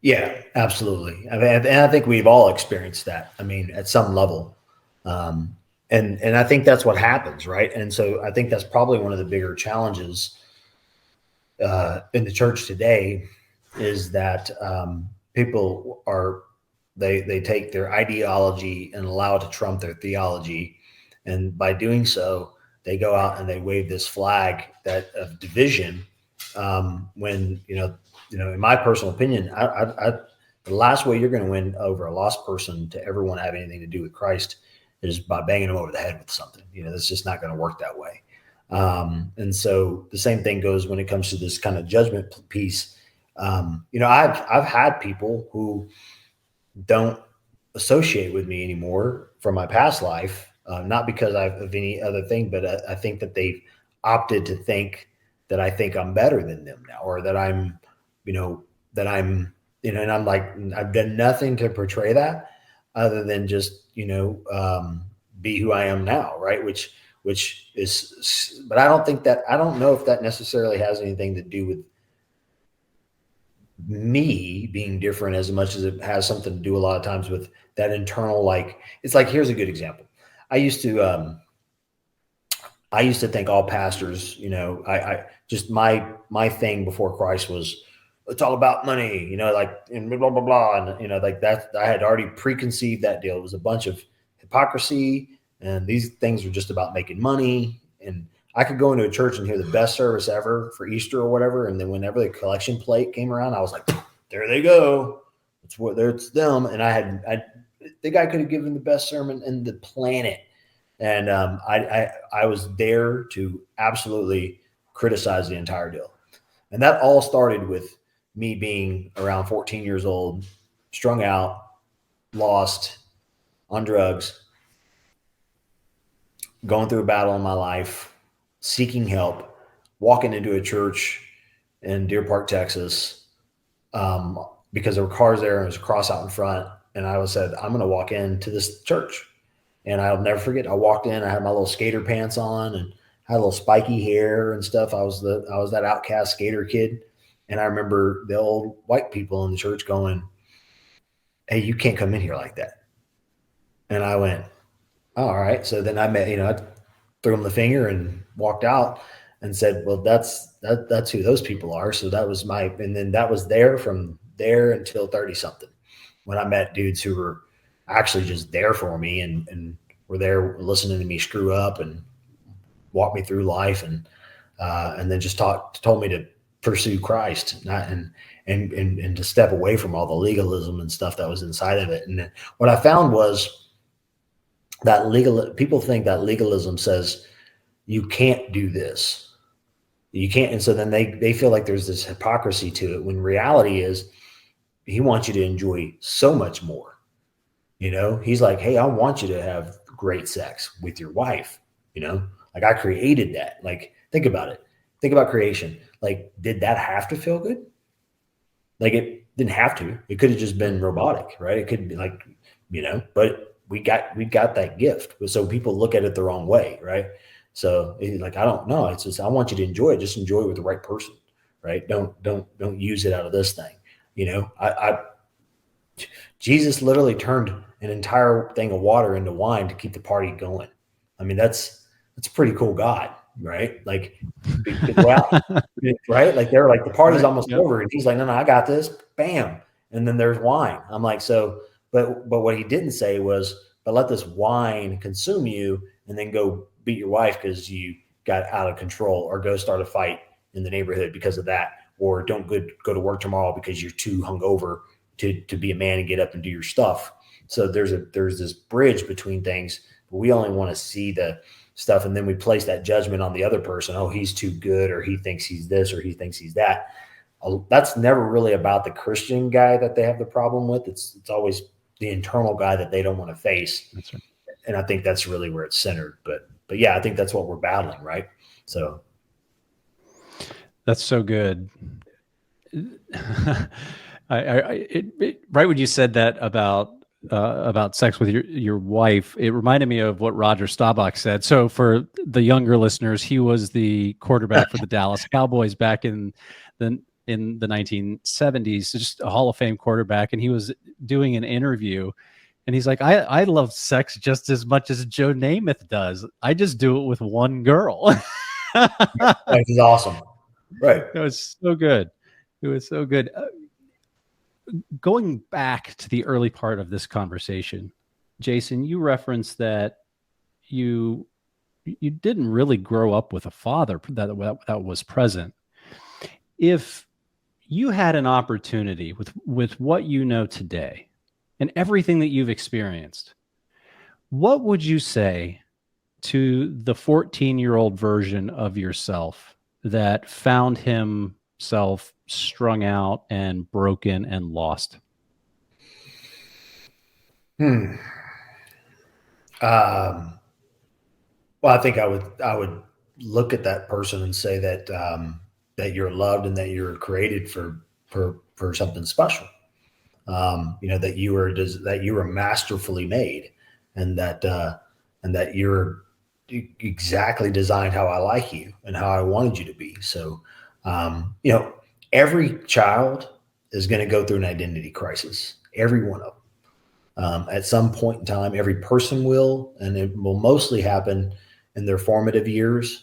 [SPEAKER 3] Yeah, absolutely. And I think we've all experienced that. I mean, at some level. And I think that's what happens, right? And so I think that's probably one of the bigger challenges in the church today is that people they take their ideology and allow it to trump their theology, and by doing so, they go out and they wave this flag of division. When in my personal opinion, the last way you're going to win over a lost person to ever want to have anything to do with Christ is by banging them over the head with something. That's just not going to work that way. And so the same thing goes when it comes to this kind of judgment piece. I've had people who don't associate with me anymore from my past life, not because of any other thing, but I think that they've opted to think that I think I'm better than them now, or that I'm, and I'm like, I've done nothing to portray that other than just, be who I am now. Right. Which is, but I don't know if that necessarily has anything to do with me being different as much as it has something to do a lot of times with that internal, it's like, here's a good example. I used to think all pastors, I just my thing before Christ was, it's all about money, and blah, blah, blah. And, that I had already preconceived that deal. It was a bunch of hypocrisy, and these things were just about making money. And I could go into a church and hear the best service ever for Easter or whatever. And then whenever the collection plate came around, I was like, there they go. It's them. And I think I could have given the best sermon in the planet. And I was there to absolutely criticize the entire deal. And that all started with me being around 14 years old, strung out, lost, on drugs, going through a battle in my life, seeking help, walking into a church in Deer Park, Texas, because there were cars there and there was a cross out in front. And I said, I'm going to walk into this church. And I'll never forget, I walked in, I had my little skater pants on and had a little spiky hair and stuff. I was that outcast skater kid. And I remember the old white people in the church going, hey, you can't come in here like that. And I went, oh, all right. So then I threw them the finger and walked out and said, well, that's who those people are. So that was and then that was there from there until 30 something, when I met dudes who were, actually just there for me and were there listening to me screw up and walk me through life, and then just told me to pursue Christ, not and to step away from all the legalism and stuff that was inside of it. And what I found was that people think that legalism says you can't do this, you can't, and so then they feel like there's this hypocrisy to it, when reality is he wants you to enjoy so much more. He's like, hey, I want you to have great sex with your wife. Like, I created that. Like, think about it. Think about creation. Like, did that have to feel good? Like, it didn't have to. It could have just been robotic, right? It could be like, but we got that gift. So people look at it the wrong way, right? So like, I don't know. It's just, I want you to enjoy it. Just enjoy it with the right person, right? Don't use it out of this thing. Jesus literally turned an entire thing of water into wine to keep the party going. I mean, that's a pretty cool God, right? Like, wow, right? Like, they're like, the party's almost over, and he's like, no, I got this. Bam, and then there's wine. I'm like, so, but what he didn't say was, but let this wine consume you, and then go beat your wife because you got out of control, or go start a fight in the neighborhood because of that, or don't go to work tomorrow because you're too hungover to be a man and get up and do your stuff. So there's this bridge between things, but we only want to see the stuff, and then we place that judgment on the other person. Oh, he's too good, or he thinks he's this, or he thinks he's that. That's never really about the Christian guy that they have the problem with. It's always the internal guy that they don't want to face.
[SPEAKER 2] That's right.
[SPEAKER 3] And I think that's really where it's centered. But yeah, I think that's what we're battling, right? So
[SPEAKER 2] that's so good. Right when you said that about sex with your wife, it reminded me of what Roger Staubach said. So for the younger listeners, he was the quarterback for the Dallas Cowboys back in the 1970s, just a Hall of Fame quarterback, and he was doing an interview, and he's like, I love sex just as much as Joe Namath does. I just do it with one girl.
[SPEAKER 3] Which is awesome, right?
[SPEAKER 2] It was so good. It was so good. Going back to the early part of this conversation, Jason, you referenced that you didn't really grow up with a father that was present. If you had an opportunity with what you know today and everything that you've experienced, what would you say to the 14-year-old version of yourself that found himself strung out and broken and lost?
[SPEAKER 3] Well, I think I would look at that person and say that that you're loved and that you're created for something special. That you were masterfully made, and that you're exactly designed how I like you and how I wanted you to be. So, every child is going to go through an identity crisis. Every one of them. At some point in time, every person will, and it will mostly happen in their formative years.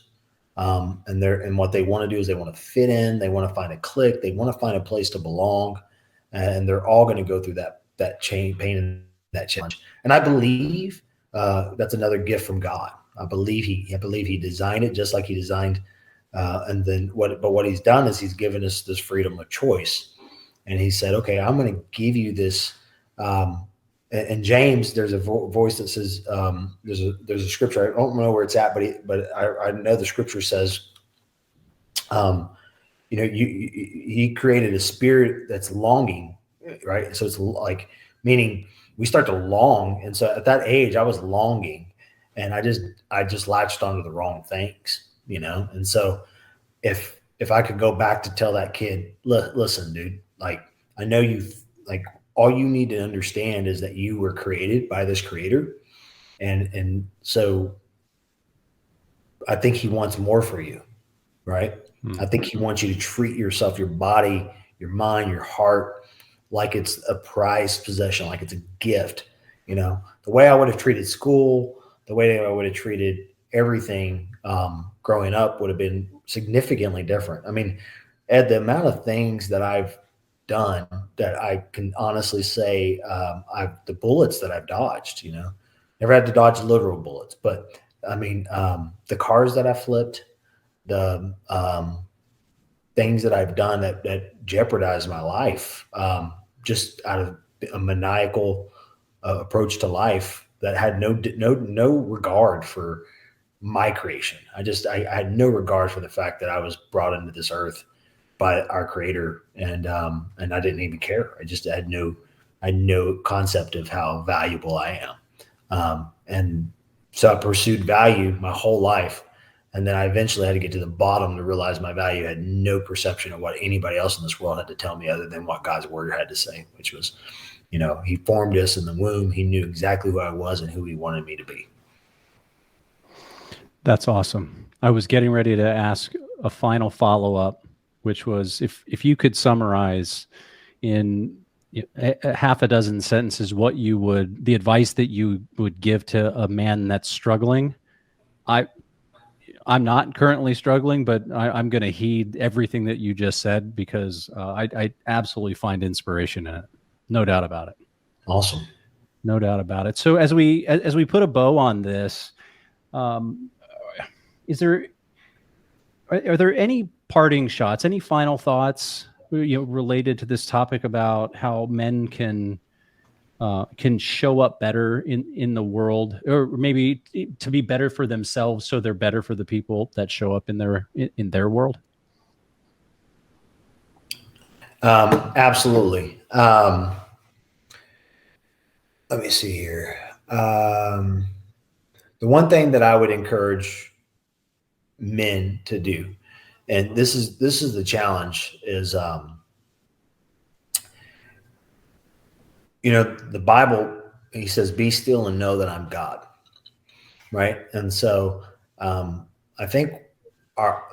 [SPEAKER 3] And what they want to do is they want to fit in. They want to find a clique. They want to find a place to belong. And they're all going to go through that pain and that challenge. And I believe that's another gift from God. I believe he designed it just like he designed. And then what he's done is he's given us this freedom of choice. And he said, okay, I'm going to give you this. And James, there's a voice that says, there's a scripture. I don't know where it's at, but I know the scripture says, he created a spirit that's longing, right? So it's like, meaning we start to long. And so at that age, I was longing, and I just latched onto the wrong things, And so if I could go back to tell that kid, listen, dude, like, I know all you need to understand is that you were created by this creator. And so I think he wants more for you, right? I think he wants you to treat yourself, your body, your mind, your heart, like it's a prized possession, like it's a gift. The way I would have treated school, the way I would have treated everything growing up would have been significantly different. I mean, Ed, the amount of things that I've done that I can honestly say, the bullets that I've dodged, never had to dodge literal bullets, but I mean, the cars that I flipped, the things that I've done that jeopardized my life, just out of a maniacal approach to life that had no regard for my creation. I had no regard for the fact that I was brought into this earth by our Creator, and I didn't even care. I had no concept of how valuable I am, and so I pursued value my whole life, and then I eventually had to get to the bottom to realize my value had no perception of what anybody else in this world had to tell me other than what God's word had to say, which was, He formed us in the womb. He knew exactly who I was and who He wanted me to be.
[SPEAKER 2] That's awesome. I was getting ready to ask a final follow-up, which was if you could summarize in a half a dozen sentences the advice that you would give to a man that's struggling. I'm not currently struggling, but I'm going to heed everything that you just said because I absolutely find inspiration in it. No doubt about it.
[SPEAKER 3] Awesome.
[SPEAKER 2] No doubt about it. So as we put a bow on this, are there any parting shots, any final thoughts, related to this topic about how men can show up better in the world, or maybe to be better for themselves, so they're better for the people that show up in their world?
[SPEAKER 3] Absolutely. Let me see here. The one thing that I would encourage men to do, and this is the challenge, is the Bible, He says, "Be still and know that I'm God." Right, and so I think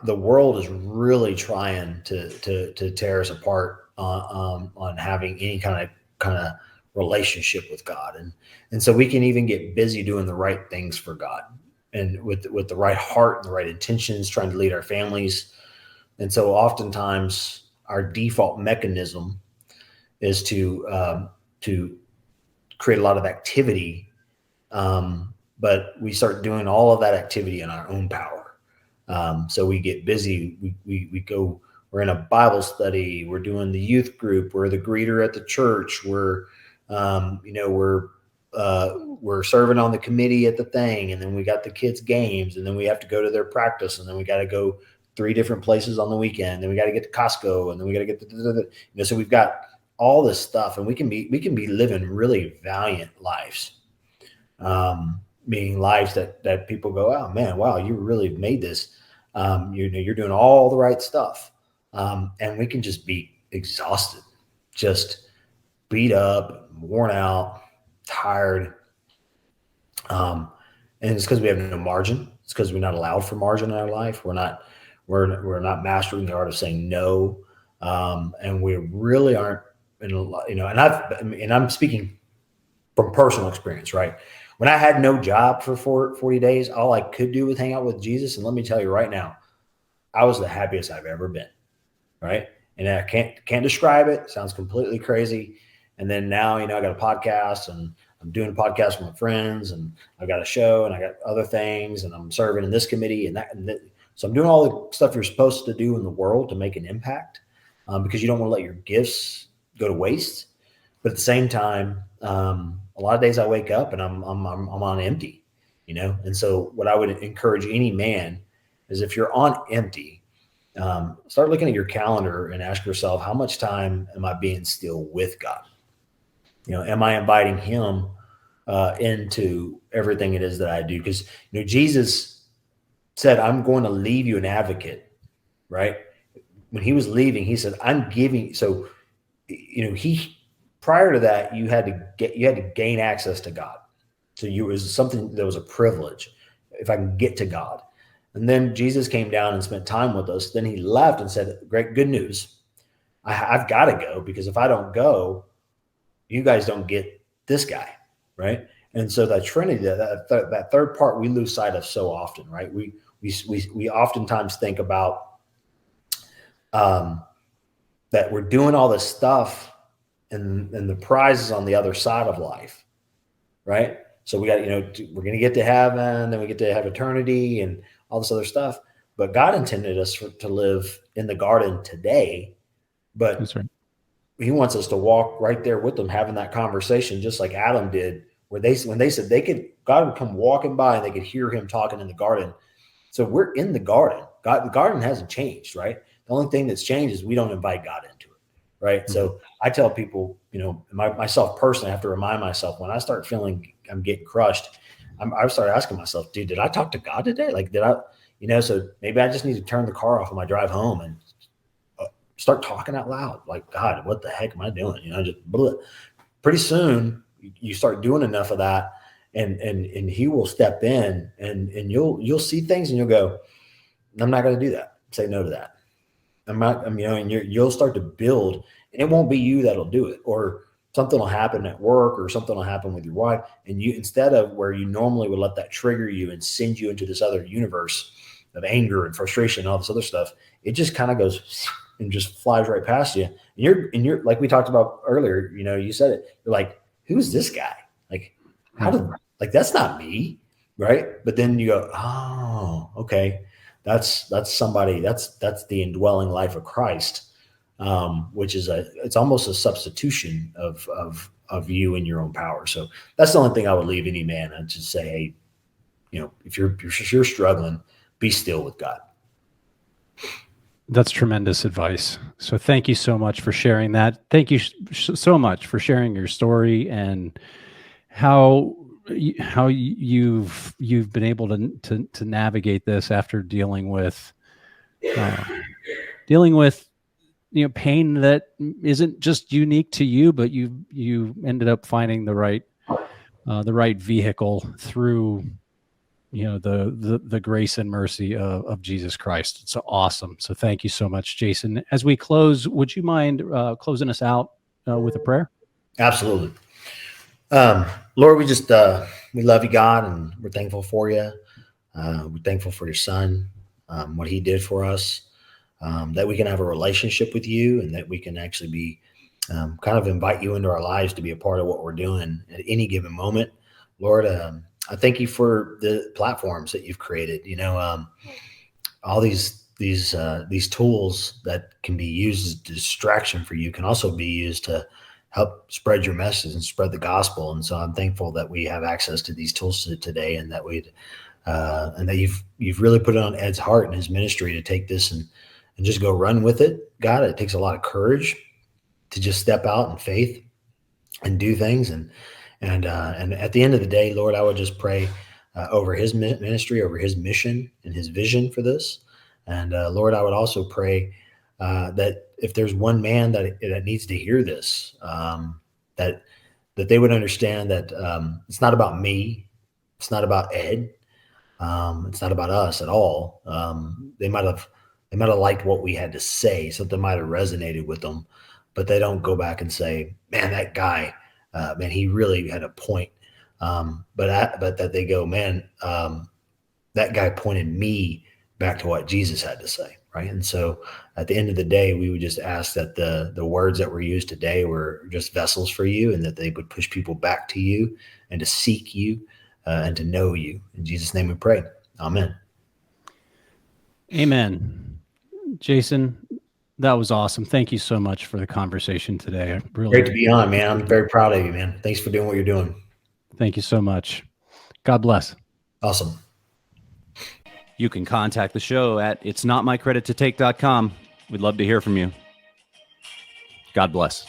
[SPEAKER 3] the world is really trying to tear us apart on having any kind of relationship with God, and so we can even get busy doing the right things for God, and with the right heart and the right intentions, trying to lead our families. And so oftentimes our default mechanism is to create a lot of activity, but we start doing all of that activity in our own power. So we get busy. We go. We're in a Bible study. We're doing the youth group. We're the greeter at the church. We're serving on the committee at the thing, and then we got the kids' games, and then we have to go to their practice, and then we got to go 3 different places on the weekend. Then we got to get to Costco, and then we got to get so we've got all this stuff, and we can be living really valiant lives, meaning lives that people go, "Oh man, wow, you really made this." You're doing all the right stuff, and we can just be exhausted, just beat up, worn out, tired, and it's because we have no margin. It's because we're not allowed for margin in our life. We're not mastering the art of saying no, and we really aren't. And I'm speaking from personal experience, right? When I had no job for 40 days, all I could do was hang out with Jesus. And let me tell you right now, I was the happiest I've ever been, right? And I can't describe it. It sounds completely crazy. And then now, I got a podcast, and I'm doing a podcast with my friends, and I've got a show, and I got other things, and I'm serving in this committee and that. So I'm doing all the stuff you're supposed to do in the world to make an impact, because you don't want to let your gifts go to waste. But at the same time, a lot of days I wake up and I'm on empty, And so what I would encourage any man is, if you're on empty, start looking at your calendar and ask yourself, how much time am I being still with God? Am I inviting Him into everything it is that I do? Because Jesus said, "I'm going to leave you an advocate," right? When He was leaving, He said, "I'm giving." So He, prior to that, you had to gain access to God. So it was something that was a privilege, if I can get to God. And then Jesus came down and spent time with us. Then He left and said, "Great, good news. I've got to go, because if I don't go, you guys don't get this guy," right? And so that Trinity, that third part, we lose sight of so often, right? We oftentimes think about that we're doing all this stuff and the prize is on the other side of life, right? So we got, we're going to get to heaven, then we get to have eternity and all this other stuff. But God intended us to live in the garden today, but
[SPEAKER 2] That's right.
[SPEAKER 3] he wants us to walk right there with them, having that conversation, just like Adam did, where when they said God would come walking by and they could hear him talking in the garden. So we're in the garden. The garden hasn't changed, right? The only thing that's changed is we don't invite God into it, right? Mm-hmm. So I tell people, myself personally, I have to remind myself when I start feeling I'm getting crushed, I start asking myself, dude, did I talk to God today? Like, did I, so maybe I just need to turn the car off on my drive home and start talking out loud. Like, God, what the heck am I doing? Just blah. Pretty soon you start doing enough of that and he will step in and you'll see things and you'll go, I'm not going to do that. Say no to that. I'm not, and you'll start to build, and it won't be you that'll do it, or something will happen at work or something will happen with your wife. And you, instead of where you normally would let that trigger you and send you into this other universe of anger and frustration and all this other stuff, it just kind of goes and just flies right past you. And you're like we talked about earlier, you said it, you're like, who's this guy? Like, that's not me. Right. But then you go, oh, okay. That's somebody, that's the indwelling life of Christ, which is it's almost a substitution of you and your own power. So that's the only thing I would leave any man. I'd just say, hey, if you're struggling, be still with God.
[SPEAKER 2] That's tremendous advice. So thank you so much for sharing that. Thank you so much for sharing your story and how you've been able to navigate this after dealing with pain that isn't just unique to you, but you ended up finding the right vehicle through the grace and mercy of Jesus Christ. It's awesome. So thank you so much, Jason. As we close, would you mind closing us out with a prayer?
[SPEAKER 3] Absolutely. Lord, we just we love you, God, and we're thankful for you. We're thankful for your son, what he did for us, that we can have a relationship with you, and that we can actually be kind of invite you into our lives to be a part of what we're doing at any given moment. Lord, I thank you for the platforms that you've created. All these tools that can be used as a distraction for you can also be used to help spread your message and spread the gospel. And so I'm thankful that we have access to these tools today, and that and that you've really put it on Ed's heart and his ministry to take this and just go run with it. God, it takes a lot of courage to just step out in faith and do things. And at the end of the day, Lord, I would just pray over his ministry, over his mission and his vision for this. And Lord, I would also pray that if there's one man that needs to hear this, that they would understand that it's not about me, it's not about Ed, it's not about us at all. They might have liked what we had to say, something might have resonated with them, but they don't go back and say, "Man, that guy, man, he really had a point." But that they go, "Man, that guy pointed me back to what Jesus had to say." Right. And so at the end of the day, we would just ask that the words that were used today were just vessels for you, and that they would push people back to you and to seek you and to know you. In Jesus' name we pray. Amen.
[SPEAKER 2] Amen. Jason, that was awesome. Thank you so much for the conversation today. I really
[SPEAKER 3] Great to be on, man. I'm very proud of you, man. Thanks for doing what you're doing.
[SPEAKER 2] Thank you so much. God bless.
[SPEAKER 3] Awesome.
[SPEAKER 1] You can contact the show at itsnotmycredittotake.com. We'd love to hear from you. God bless.